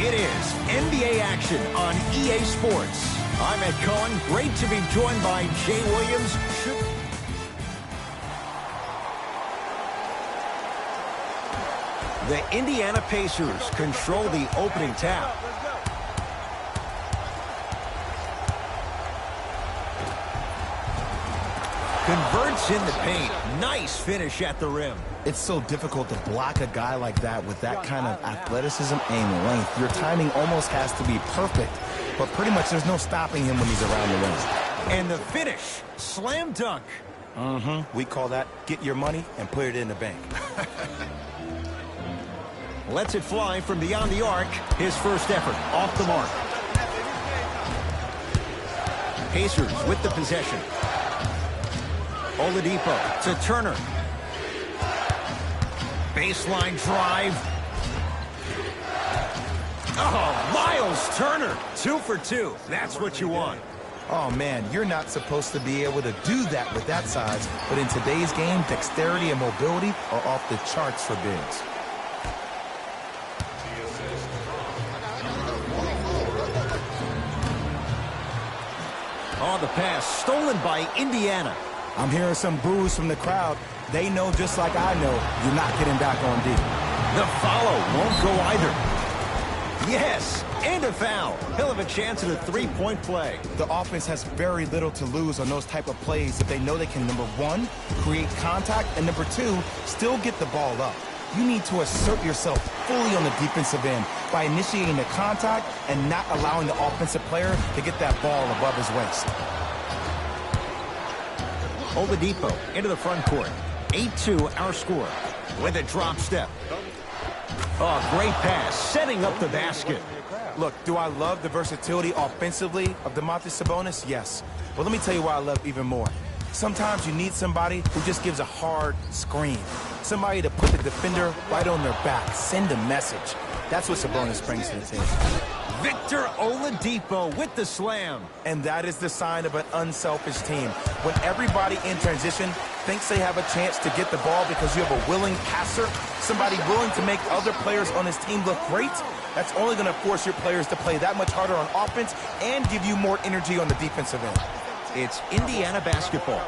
It is NBA action on EA Sports. I'm Ed Cohen. Great to be joined by Jay Williams. The Indiana Pacers control the opening tap. Converts in the paint. Nice finish at the rim. It's so difficult to block a guy like that with that kind of athleticism and length. Your timing almost has to be perfect, but pretty much there's no stopping him when he's around the rim. And the finish, slam dunk. We call that get your money and put it in the bank. Lets it fly from beyond the arc. His first effort off the mark. Pacers with the possession. Oladipo to Turner. Baseline drive. Oh, Miles Turner. 2 for 2. That's what you want. Oh, man, you're not supposed to be able to do that with that size, but in today's game, dexterity and mobility are off the charts for bigs. Oh, the pass stolen by Indiana. I'm hearing some boos from the crowd. They know just like I know you're not getting back on D. The follow won't go either. Yes, and a foul. He'll have a chance at a three-point play. The offense has very little to lose on those type of plays if they know they can, number one, create contact, and number two, still get the ball up. You need to assert yourself fully on the defensive end by initiating the contact and not allowing the offensive player to get that ball above his waist. Oladipo into the front court. 8-2 our score. With a drop step. Oh, great pass. Setting up the basket. Look, do I love the versatility offensively of Domantas Sabonis? Yes. But let me tell you why I love even more. Sometimes you need somebody who just gives a hard screen. Somebody to put the defender right on their back. Send a message. That's what Sabonis brings to the table. Victor Oladipo with the slam. And that is the sign of an unselfish team. When everybody in transition thinks they have a chance to get the ball because you have a willing passer, somebody willing to make other players on his team look great, that's only going to force your players to play that much harder on offense and give you more energy on the defensive end. It's Indiana basketball.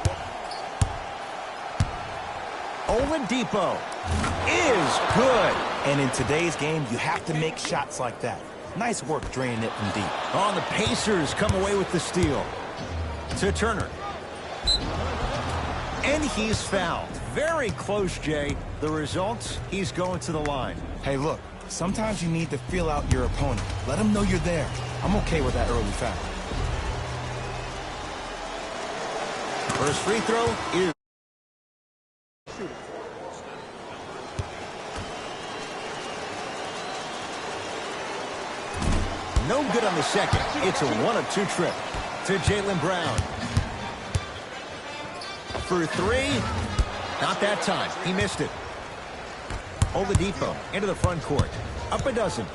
Oladipo is good. And in today's game, you have to make shots like that. Nice work draining it from deep. Oh, the Pacers come away with the steal. To Turner. And he's fouled. Very close, Jay. The result, he's going to the line. Hey, look, sometimes you need to feel out your opponent. Let them know you're there. I'm okay with that early foul. First free throw is... no good on the second. It's a 1-of-2 trip to Jaylen Brown. For three. Not that time. He missed it. Oladipo into the front court. Up a dozen.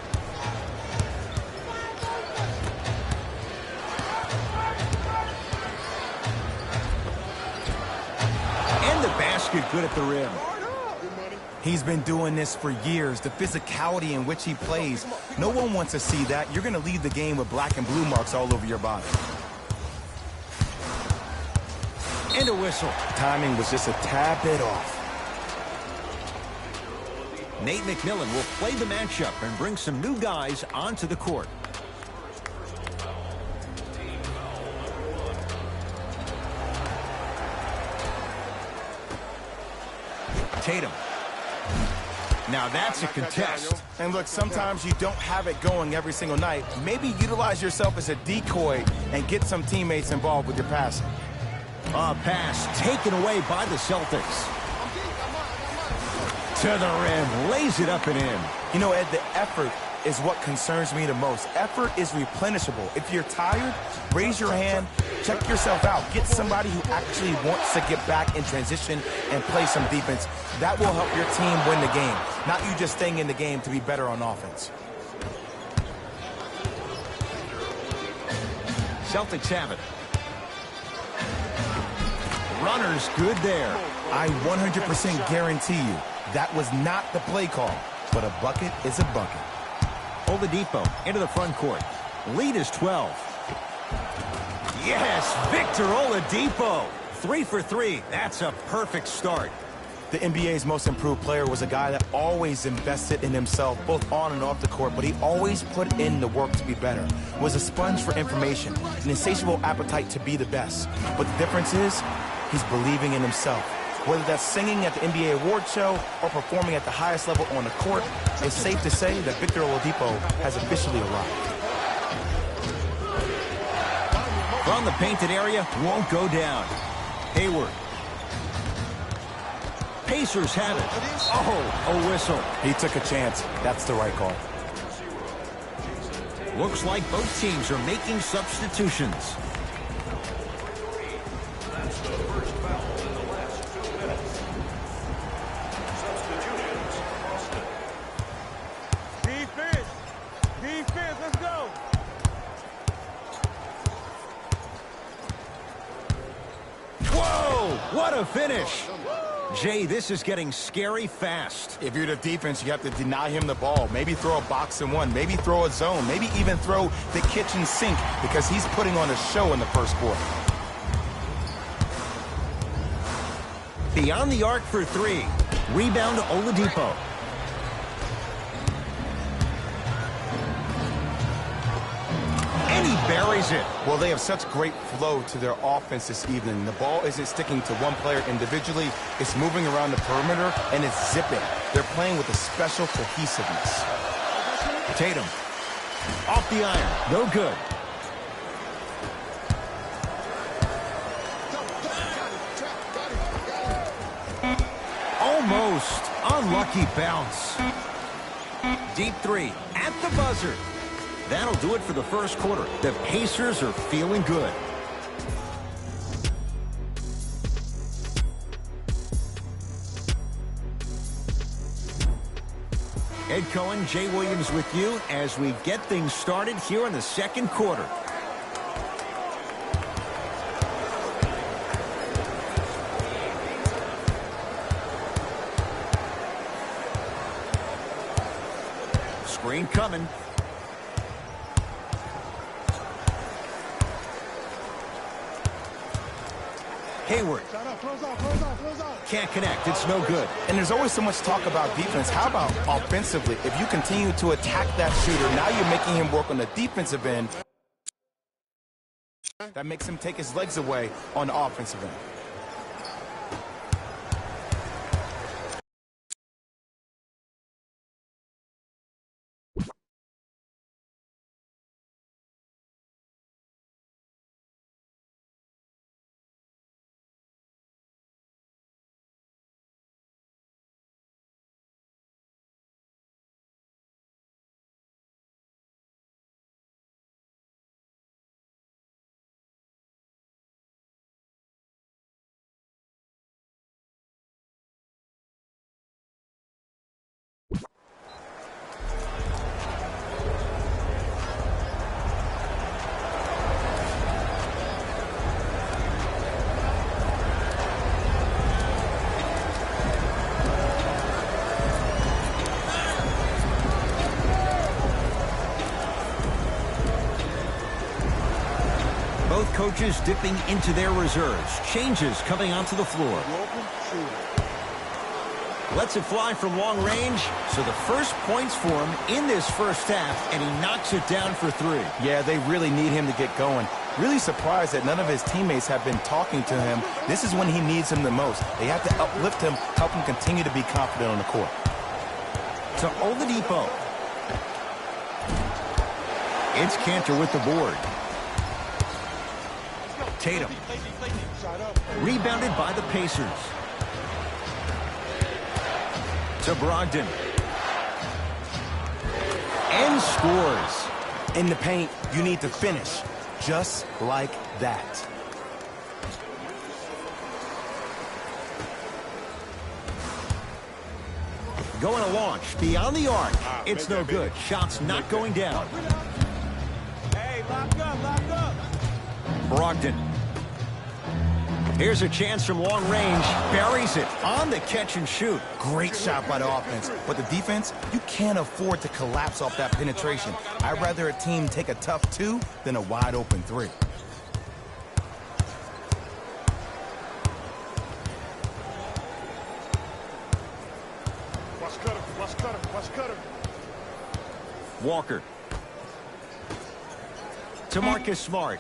And the basket good at the rim. He's been doing this for years. The physicality in which he plays. No one wants to see that. You're going to leave the game with black and blue marks all over your body. And a whistle. Timing was just a tad bit off. Nate McMillan will play the matchup and bring some new guys onto the court. Tatum. Now that's a contest. And look, sometimes you don't have it going every single night. Maybe utilize yourself as a decoy and get some teammates involved with your passing. A pass taken away by the Celtics. To the rim, lays it up and in. You know, Ed, the effort is what concerns me the most. Effort is replenishable. If you're tired, raise your hand, check yourself out. Get somebody who actually wants to get back in transition and play some defense. That will help your team win the game, not you just staying in the game to be better on offense. Celtics have it. Runner's good there. I 100% guarantee you that was not the play call, but a bucket is a bucket. Oladipo into the front court. Lead is 12. Yes, Victor Oladipo. 3 for 3. That's a perfect start. The NBA's most improved player was a guy that always invested in himself, both on and off the court, but he always put in the work to be better. Was a sponge for information, an insatiable appetite to be the best. But the difference is, he's believing in himself. Whether that's singing at the NBA award show or performing at the highest level on the court, it's safe to say that Victor Oladipo has officially arrived. From the painted area, won't go down. Hayward. Pacers have it. Oh, a whistle. He took a chance. That's the right call. Looks like both teams are making substitutions. Defense, let's go. Whoa, what a finish. Jay, this is getting scary fast. If you're the defense, you have to deny him the ball. Maybe throw a box and one. Maybe throw a zone. Maybe even throw the kitchen sink because he's putting on a show in the first quarter. Beyond the arc for 3. Rebound to Oladipo. And he buries it. Well, they have such great flow to their offense this evening. The ball isn't sticking to one player individually. It's moving around the perimeter, and it's zipping. They're playing with a special cohesiveness. Tatum. Off the iron. No good. Almost. Unlucky bounce. Deep 3 at the buzzer. That'll do it for the first quarter. The Pacers are feeling good. Ed Cohen, Jay Williams with you as we get things started here in the second quarter. Screen coming. Hayward. Can't connect. It's no good. And there's always so much talk about defense. How about offensively? If you continue to attack that shooter, now you're making him work on the defensive end. That makes him take his legs away on the offensive end. Both coaches dipping into their reserves. Changes coming onto the floor. Lets it fly from long range. So the first points for him in this first half, and he knocks it down for 3. Yeah, they really need him to get going. Really surprised that none of his teammates have been talking to him. This is when he needs him the most. They have to uplift him, help him continue to be confident on the court. To Oladipo. It's Cantor with the board. Tatum. Rebounded by the Pacers. To Brogdon. And scores. In the paint, you need to finish. Just like that. Going to launch beyond the arc. It's no good. Shots not going down. Hey, lock up. Brogdon. Here's a chance from long range. Buries it on the catch and shoot. Great shot by the offense. But the defense, you can't afford to collapse off that penetration. I'd rather a team take a tough 2 than a wide open 3. Watch cutter. Walker. To Marcus Smart.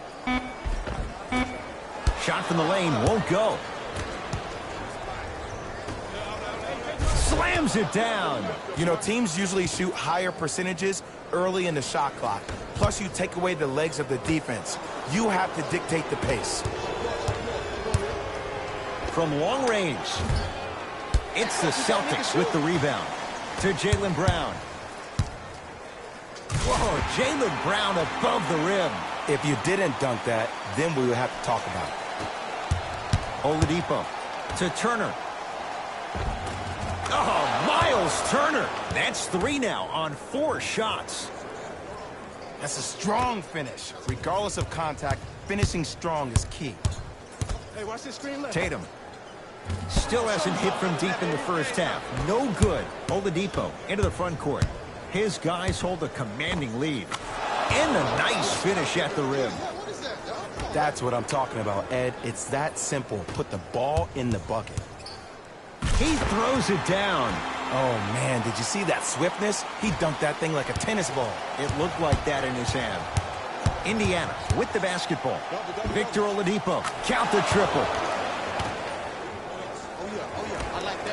Shot from the lane won't go. Slams it down. You know, teams usually shoot higher percentages early in the shot clock. Plus, you take away the legs of the defense. You have to dictate the pace. From long range. It's the Celtics with the rebound. To Jaylen Brown. Whoa, Jaylen Brown above the rim. If you didn't dunk that, then we would have to talk about it. Oladipo to Turner. Oh, Miles Turner. That's 3 now on 4 shots. That's a strong finish. Regardless of contact, finishing strong is key. Hey, watch this screen left. Tatum. Still hasn't hit from deep in the first half. No good. Oladipo into the front court. His guys hold a commanding lead. And a nice finish at the rim. That's what I'm talking about, Ed. It's that simple. Put the ball in the bucket. He throws it down. Oh, man, did you see that swiftness? He dunked that thing like a tennis ball. It looked like that in his hand. Indiana with the basketball. Victor Oladipo. Count the triple. I like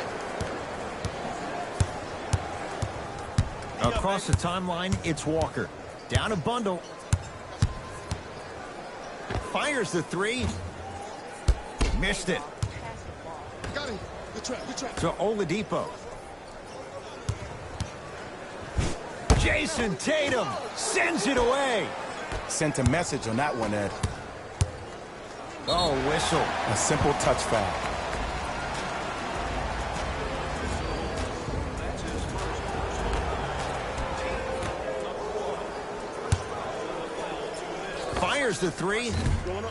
that. Across the timeline, it's Walker. Down a bundle. Fires the 3. Missed it. Got him. Good trap. To Oladipo. Jason Tatum sends it away. Sent a message on that one, Ed. Oh, whistle. A simple touch foul. Fires the 3.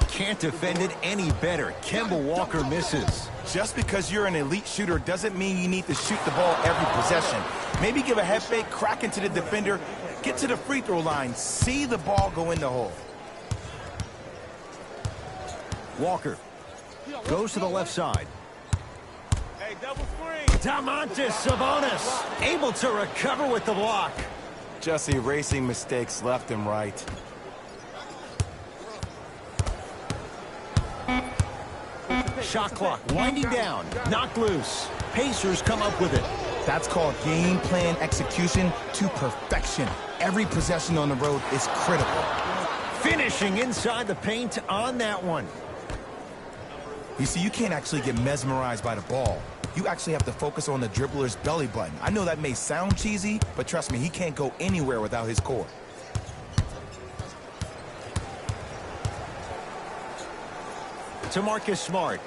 Can't defend it any better. Kemba Walker misses. Just because you're an elite shooter doesn't mean you need to shoot the ball every possession. Maybe give a head fake, crack into the defender, get to the free throw line, see the ball go in the hole. Walker goes to the left side. Hey, double screen. Domantas Sabonis able to recover with the block. Just erasing mistakes left and right. Shot clock winding down. Knocked loose. Pacers come up with it. That's called game plan execution to perfection. Every possession on the road is critical. Finishing inside the paint on that one. You see, you can't actually get mesmerized by the ball. You actually have to focus on the dribbler's belly button. I know that may sound cheesy, but trust me, he can't go anywhere without his core. To Marcus Smart.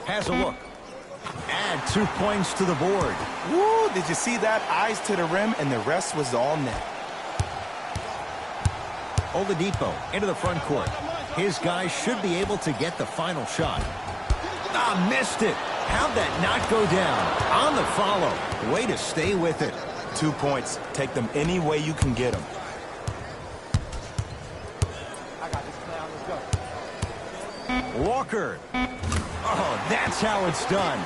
Has a look. Add 2 points to the board. Woo, did you see that? Eyes to the rim, and the rest was all net. Oladipo into the front court. His guys should be able to get the final shot. Ah, missed it. How'd that not go down? On the follow. Way to stay with it. 2 points. Take them any way you can get them. I got this clown. Let's go. Walker. Oh, that's how it's done.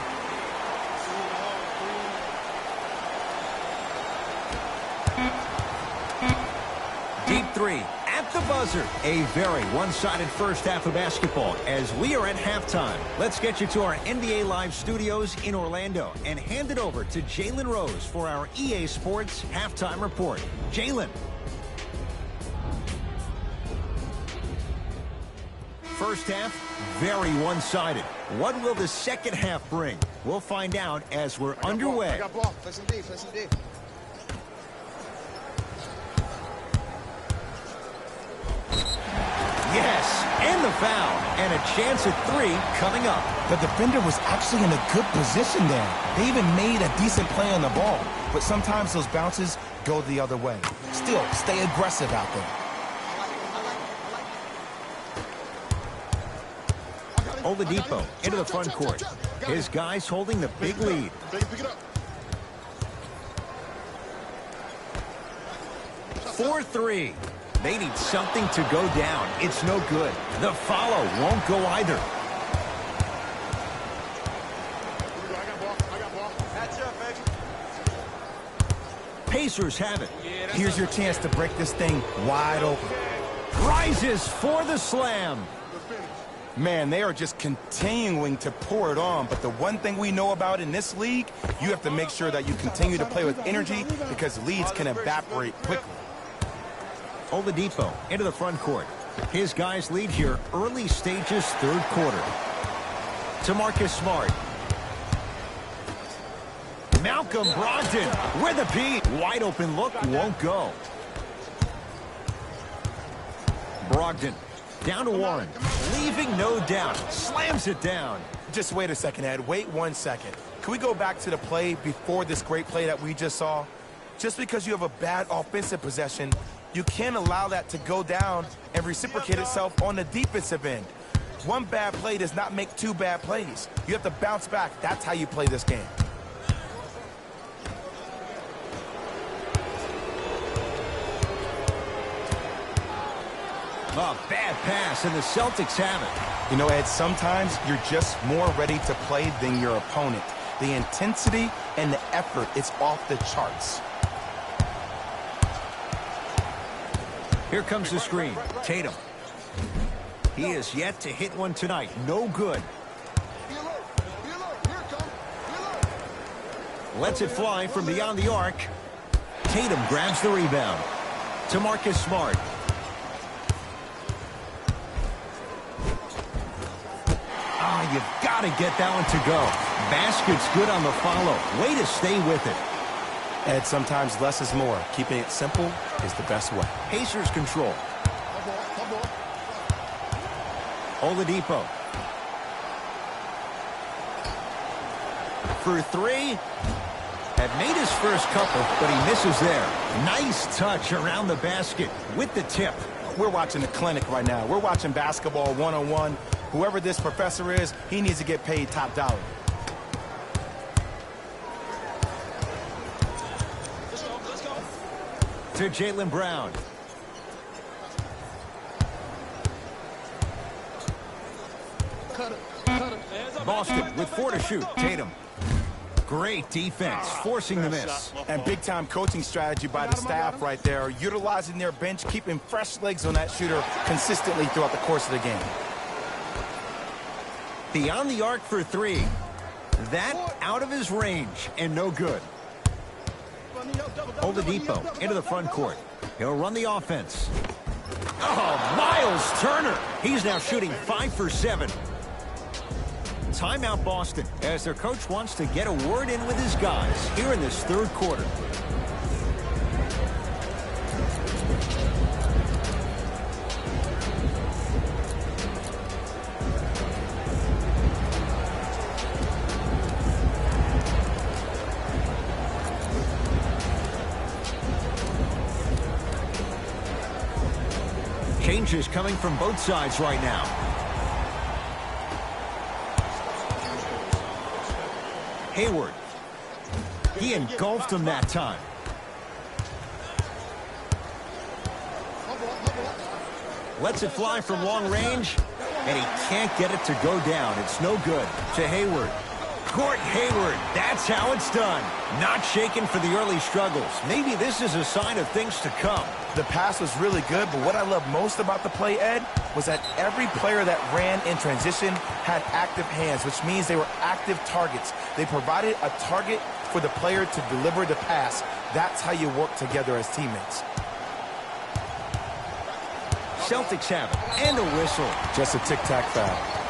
Deep three at the buzzer. A very one-sided first half of basketball as we are at halftime. Let's get you to our NBA Live studios in Orlando and hand it over to Jalen Rose for our EA Sports halftime report. Jalen. First half, very one-sided. What will the second half bring? We'll find out as we're underway. I got ball. Play some D. Play some D. Yes, and the foul. And a chance at three coming up. The defender was actually in a good position there. They even made a decent play on the ball. But sometimes those bounces go the other way. Still, stay aggressive out there. Oladipo into the front court. His guys holding the big lead. Pick it up. 4-3. They need something to go down. It's no good. The follow won't go either. I got ball. Catch up, baby. Pacers have it. Here's your chance to break this thing wide open. Rises for the slam. Man, they are just continuing to pour it on. But the one thing we know about in this league, you have to make sure that you continue to play with energy because leads can evaporate quickly. Oladipo into the front court. His guys lead here early stages third quarter. To Marcus Smart. Malcolm Brogdon with a P. Wide open look won't go. Brogdon down to Warren. Leaving no doubt. Slams it down. Just wait a second, Ed. Wait 1 second. Can we go back to the play before this great play that we just saw? Just because you have a bad offensive possession, you can't allow that to go down and reciprocate itself on the defensive end. One bad play does not make two bad plays. You have to bounce back. That's how you play this game. A bad pass, and the Celtics have it. You know, Ed, sometimes you're just more ready to play than your opponent. The intensity and the effort is off the charts. Here comes the screen. Tatum. He is yet to hit one tonight. No good. Lets it fly from beyond the arc. Tatum grabs the rebound. To Marcus Smart. You've got to get that one to go. Basket's good on the follow. Way to stay with it. Ed, sometimes less is more. Keeping it simple is the best way. Pacers control. Oladipo. For three. Had made his first couple, but he misses there. Nice touch around the basket with the tip. We're watching the clinic right now. We're watching basketball one-on-one. Whoever this professor is, he needs to get paid top dollar. Let's go. To Jaylen Brown. Cut it. Boston with 4 to shoot. Tatum. Great defense, forcing the miss. And big-time coaching strategy by the staff right there, utilizing their bench, keeping fresh legs on that shooter consistently throughout the course of the game. Beyond the arc for three. That out of his range and no good. Oladipo into the front court. He'll run the offense. Oh, Miles Turner. He's now shooting 5 for 7. Timeout Boston as their coach wants to get a word in with his guys here in this third quarter. Changes coming from both sides right now. Hayward. He engulfed him that time. Lets it fly from long range. and he can't get it to go down. It's no good. To Hayward. Court Hayward, that's how it's done. Not shaken for the early struggles. Maybe this is a sign of things to come. The pass was really good, but what I love most about the play, Ed, was that every player that ran in transition had active hands, which means they were active targets. They provided a target for the player to deliver the pass. That's how you work together as teammates. Celtics have it, and a whistle. Just a tic-tac foul.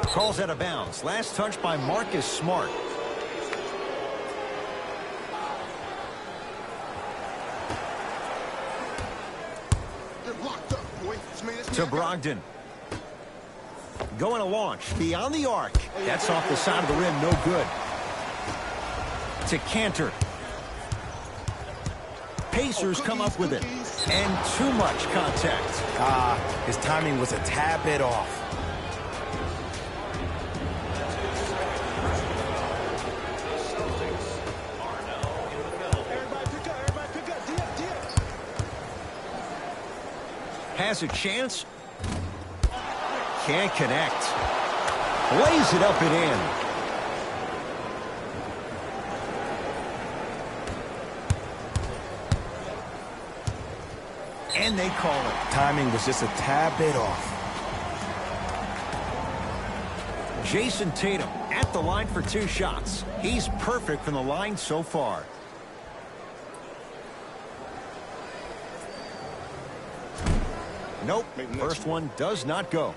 Calls out of bounds. Last touch by Marcus Smart. To Brogdon. Going to launch. Beyond the arc. That's off the side of the rim. No good. To Cantor. Pacers come up with it. And too much contact. His timing was a tad bit off. Has a chance. Can't connect. Lays it up and in. And they call it. Timing was just a tad bit off. Jason Tatum at the line for 2 shots. He's perfect from the line so far. Nope, first one does not go.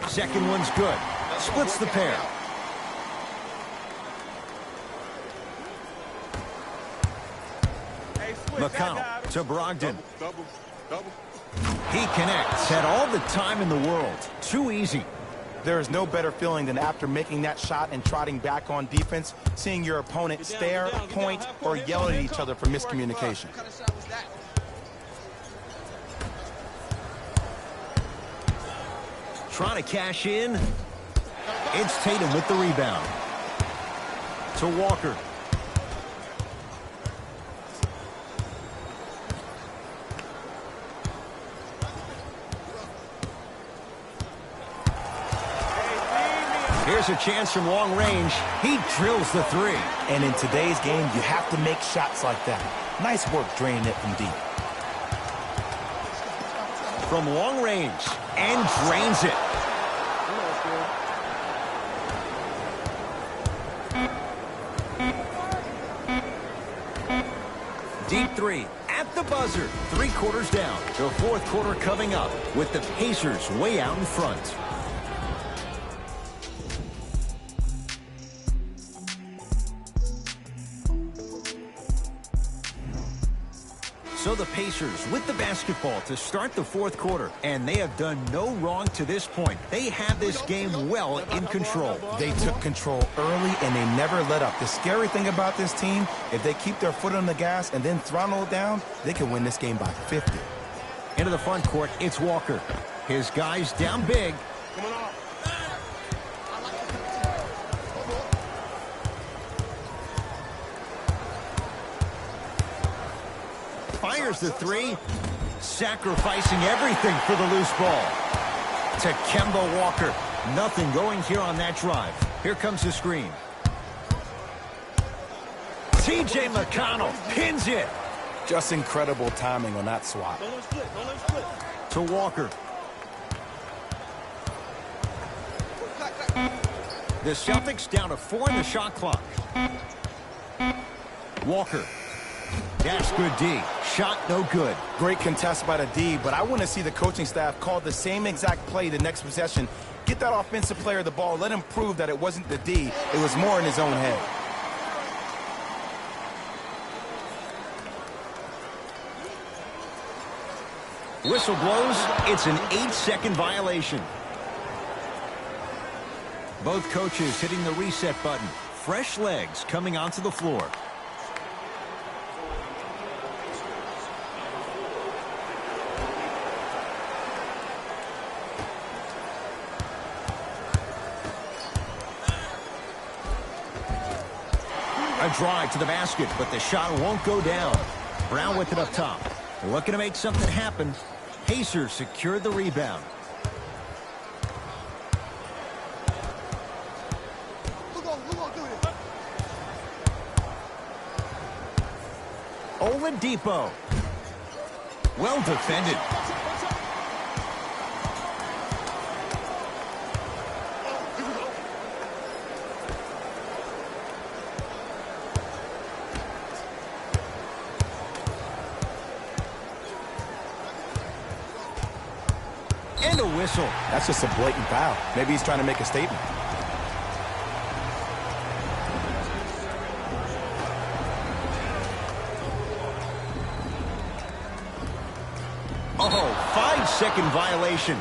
Second one's good. Splits the pair. McConnell to Brogdon. He connects. Had all the time in the world. Too easy. There is no better feeling than after making that shot and trotting back on defense, seeing your opponent stare, point, or yell at each other for miscommunication. Trying to cash in. It's Tatum with the rebound. To Walker. Here's a chance from long range. He drills the 3. And in today's game, you have to make shots like that. Nice work draining it from deep. From long range. And drains it. Deep 3 at the buzzer. 3 quarters down. The 4th quarter coming up with the Pacers way out in front. So the Pacers with the basketball to start the 4th quarter, and they have done no wrong to this point. They have this game well in control. They took control early, and they never let up. The scary thing about this team, if they keep their foot on the gas and then throttle it down, they can win this game by 50. Into the front court, it's Walker. His guys down big. Fires the 3, sacrificing everything for the loose ball. To Kemba Walker. Nothing going here on that drive. Here comes the screen. T.J. McConnell pins it. Just incredible timing on that swat. To Walker. The Celtics down to 4 in the shot clock. Walker. That's good D. Shot no good. Great contest by the D, but I want to see the coaching staff call the same exact play the next possession. Get that offensive player the ball. Let him prove that it wasn't the D. It was more in his own head. Whistle blows. It's an 8-second violation. Both coaches hitting the reset button. Fresh legs coming onto the floor. A drive to the basket, but the shot won't go down. Brown with it up top. Looking to make something happen. Pacers secured the rebound. Oladipo. Well defended. And a whistle. That's just a blatant foul. Maybe he's trying to make a statement. Oh, 5-second violation.